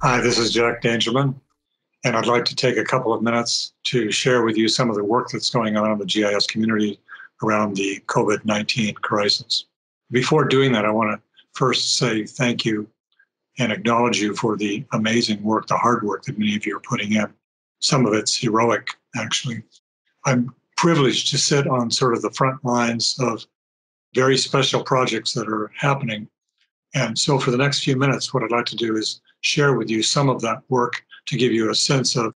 Hi, this is Jack Dangermond, and I'd like to take a couple of minutes to share with you some of the work that's going on in the GIS community around the COVID-19 crisis. Before doing that, I want to first say thank you and acknowledge you for the amazing work, the hard work that many of you are putting in. Some of it's heroic, actually. I'm privileged to sit on sort of the front lines of very special projects that are happening. And so for the next few minutes, what I'd like to do is share with you some of that work to give you a sense of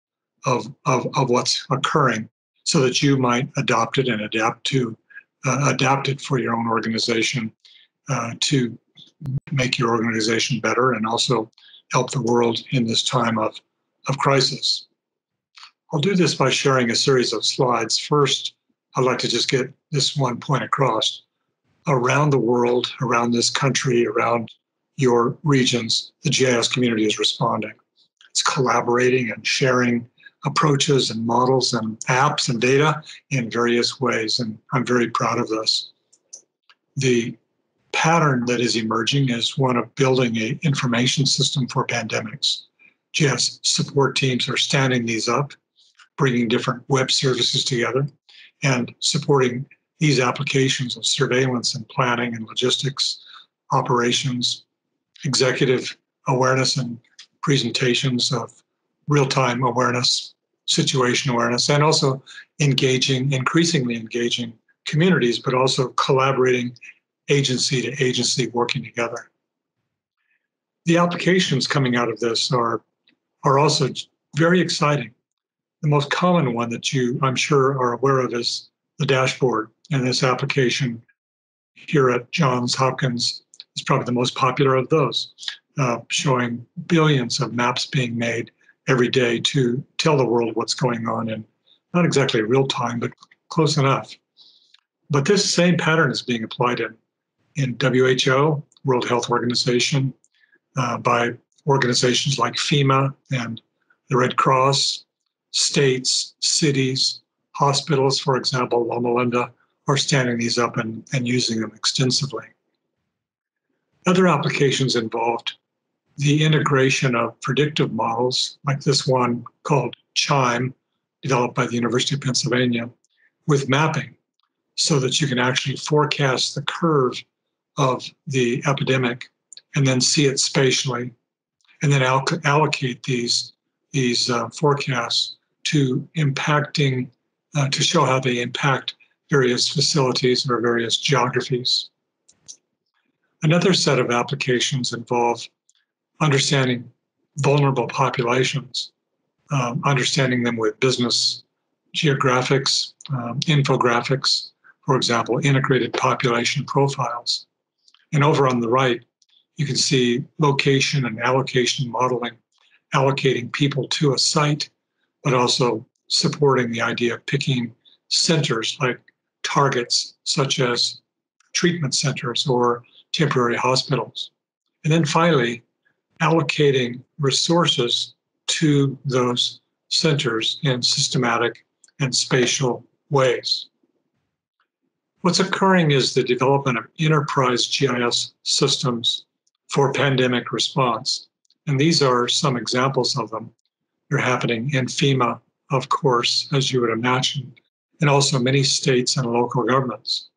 what's occurring so that you might adopt it and adapt it for your own organization to make your organization better and also help the world in this time of crisis. I'll do this by sharing a series of slides. First, I'd like to just get this one point across. Around the world, around this country, around your regions, the GIS community is responding. It's collaborating and sharing approaches and models and apps and data in various ways, and I'm very proud of this. The pattern that is emerging is one of building an information system for pandemics. GIS support teams are standing these up, bringing different web services together and supporting these applications of surveillance and planning and logistics, operations, executive awareness and presentations of real-time awareness, situation awareness, and also increasingly engaging communities, but also collaborating agency to agency working together. The applications coming out of this are also very exciting. The most common one that you, I'm sure, are aware of is the dashboard. And this application here at Johns Hopkins is probably the most popular of those, showing billions of maps being made every day to tell the world what's going on in not exactly real time, but close enough. But this same pattern is being applied in WHO, World Health Organization, by organizations like FEMA and the Red Cross, states, cities, hospitals, for example, Loma Linda, are standing these up and using them extensively. Other applications involved the integration of predictive models, like this one called CHIME, developed by the University of Pennsylvania, with mapping so that you can actually forecast the curve of the epidemic and then see it spatially, and then allocate these forecasts to to show how they impact various facilities or various geographies. Another set of applications involve understanding vulnerable populations, understanding them with business geographics, infographics, for example, integrated population profiles. And over on the right, you can see location and allocation modeling, allocating people to a site, but also supporting the idea of picking centers like targets, such as treatment centers or temporary hospitals. And then finally, allocating resources to those centers in systematic and spatial ways. What's occurring is the development of enterprise GIS systems for pandemic response. And these are some examples of them. They're happening in FEMA, of course, as you would imagine, and also many states and local governments.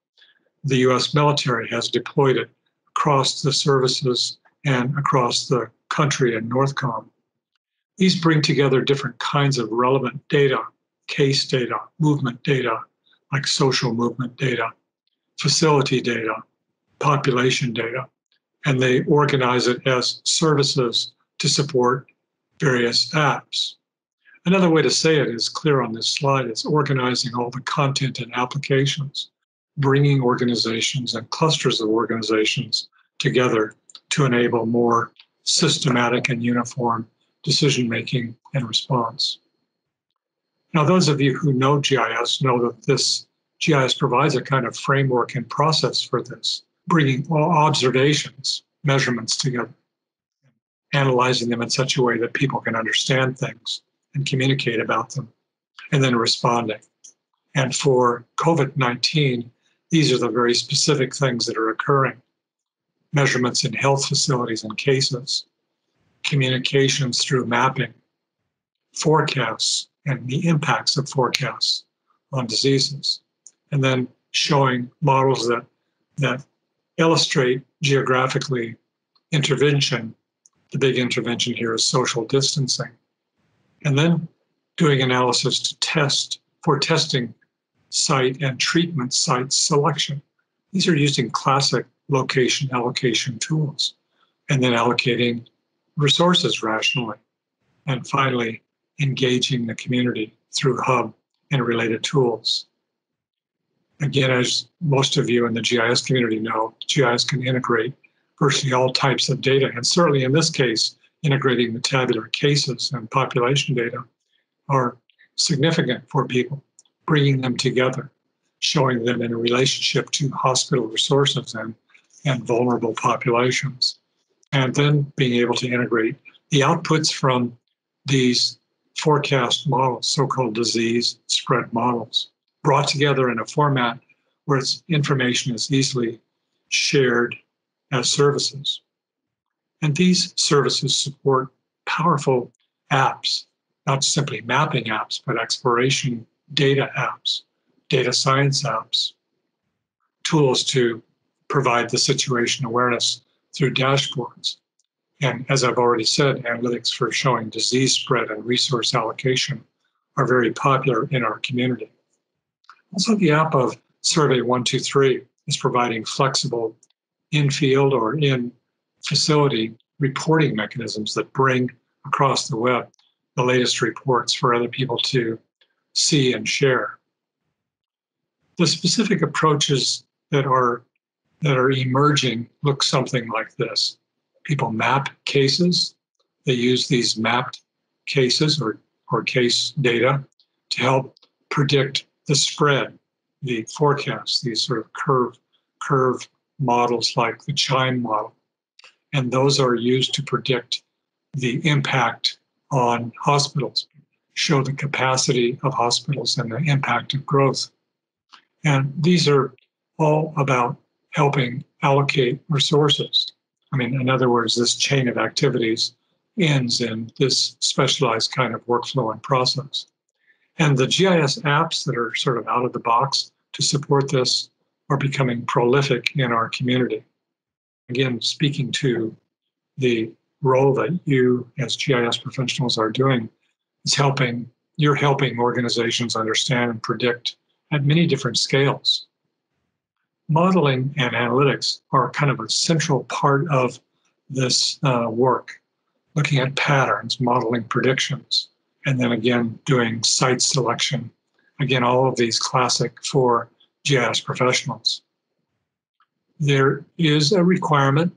The US military has deployed it across the services and across the country in NORTHCOM. These bring together different kinds of relevant data, case data, movement data, like social movement data, facility data, population data, and they organize it as services to support various apps. Another way to say it is clear on this slide. It's organizing all the content and applications, bringing organizations and clusters of organizations together to enable more systematic and uniform decision-making and response. Now, those of you who know GIS know that this GIS provides a kind of framework and process for this, bringing all observations, measurements together, analyzing them in such a way that people can understand things and communicate about them, and then responding. And for COVID-19, these are the very specific things that are occurring. Measurements in health facilities and cases, communications through mapping, forecasts, and the impacts of forecasts on diseases, and then showing models that illustrate geographically intervention. The big intervention here is social distancing. And then doing analysis to test for testing site and treatment site selection. These are using classic location allocation tools, and then allocating resources rationally. And finally, engaging the community through hub and related tools. Again, as most of you in the GIS community know, GIS can integrate virtually all types of data. And certainly in this case, integrating the tabular cases and population data are significant for people, bringing them together, showing them in a relationship to hospital resources and vulnerable populations. And then being able to integrate the outputs from these forecast models, so-called disease spread models, brought together in a format where its information is easily shared as services. And these services support powerful apps, not simply mapping apps, but exploration data apps, data science apps, tools to provide the situation awareness through dashboards. And as I've already said, analytics for showing disease spread and resource allocation are very popular in our community. Also, the app of Survey 123 is providing flexible in-field or in-facility reporting mechanisms that bring across the web the latest reports for other people to see and share. The specific approaches that are emerging look something like this. People map cases. They use these mapped cases or case data to help predict the spread, the forecasts, these sort of curve models like the CHIME model. And those are used to predict the impact on hospitals, show the capacity of hospitals and the impact of growth. And these are all about helping allocate resources. I mean, in other words, this chain of activities ends in this specialized kind of workflow and process. And the GIS apps that are sort of out of the box to support this are becoming prolific in our community. Again, speaking to the role that you as GIS professionals are doing, is you're helping organizations understand and predict at many different scales. Modeling and analytics are kind of a central part of this work, looking at patterns, modeling predictions, and then again, doing site selection. Again, all of these classic for GIS professionals. There is a requirement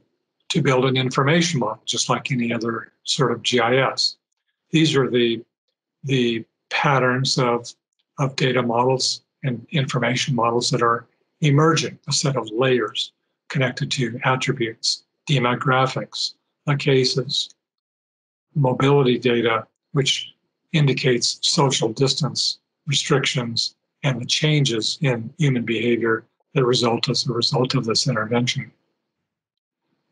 to build an information model, just like any other sort of GIS. These are the patterns of data models and information models that are emerging, a set of layers connected to attributes, demographics, cases, mobility data, which indicates social distance restrictions and the changes in human behavior that result as a result of this intervention.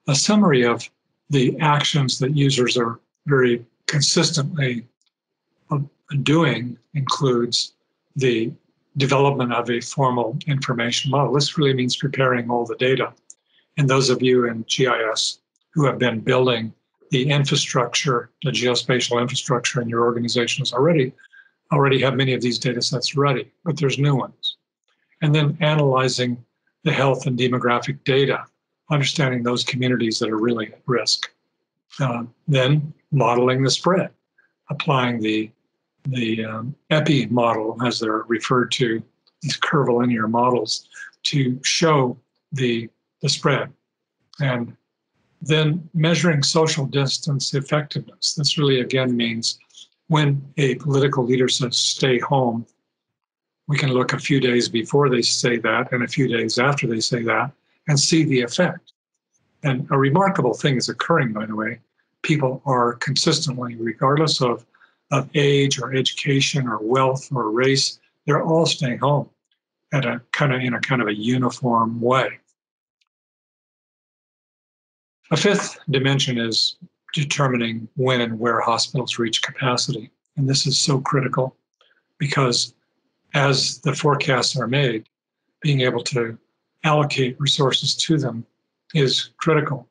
A summary of the actions that users are very consistently doing includes the development of a formal information model. This really means preparing all the data. And those of you in GIS who have been building the infrastructure, the geospatial infrastructure in your organizations already have many of these data sets ready, but there's new ones. And then analyzing the health and demographic data, understanding those communities that are really at risk. Then modeling the spread, applying the EPI model, as they're referred to, these curvilinear models, to show the spread. And then measuring social distance effectiveness. This really, again, means when a political leader says stay home, we can look a few days before they say that and a few days after they say that and see the effect. And a remarkable thing is occurring, by the way. People are consistently, regardless of age or education or wealth or race, they're all staying home in a kind of a uniform way. A fifth dimension is determining when and where hospitals reach capacity. And this is so critical because as the forecasts are made, being able to allocate resources to them is critical.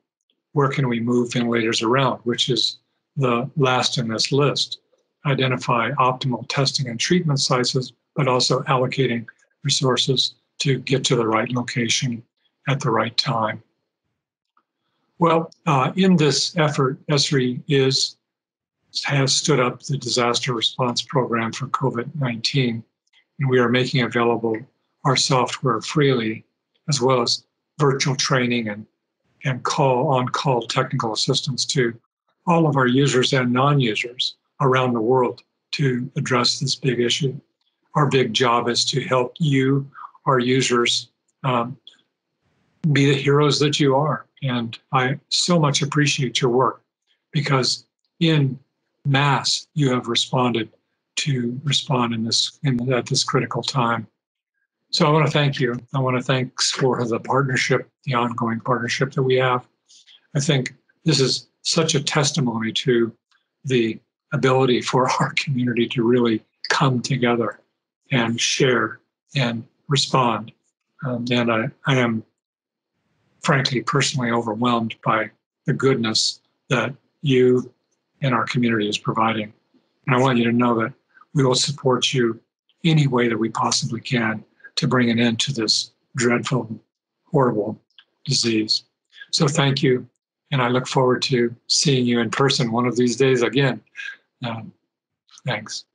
Where can we move ventilators around, which is the last in this list? Identify optimal testing and treatment sites, but also allocating resources to get to the right location at the right time. Well, in this effort, ESRI has stood up the disaster response program for COVID-19, and we are making available our software freely, as well as virtual training and on-call technical assistance to all of our users and non-users around the world to address this big issue. Our big job is to help you, our users, be the heroes that you are. And I so much appreciate your work because in mass, you have responded at this critical time. So I want to thank you. I want to thank for the partnership, the ongoing partnership that we have. I think this is such a testimony to the ability for our community to really come together and share and respond. And I am frankly personally overwhelmed by the goodness that you and our community is providing. And I want you to know that we will support you any way that we possibly can to bring an end to this dreadful, horrible disease. So thank you. And I look forward to seeing you in person one of these days again. Thanks.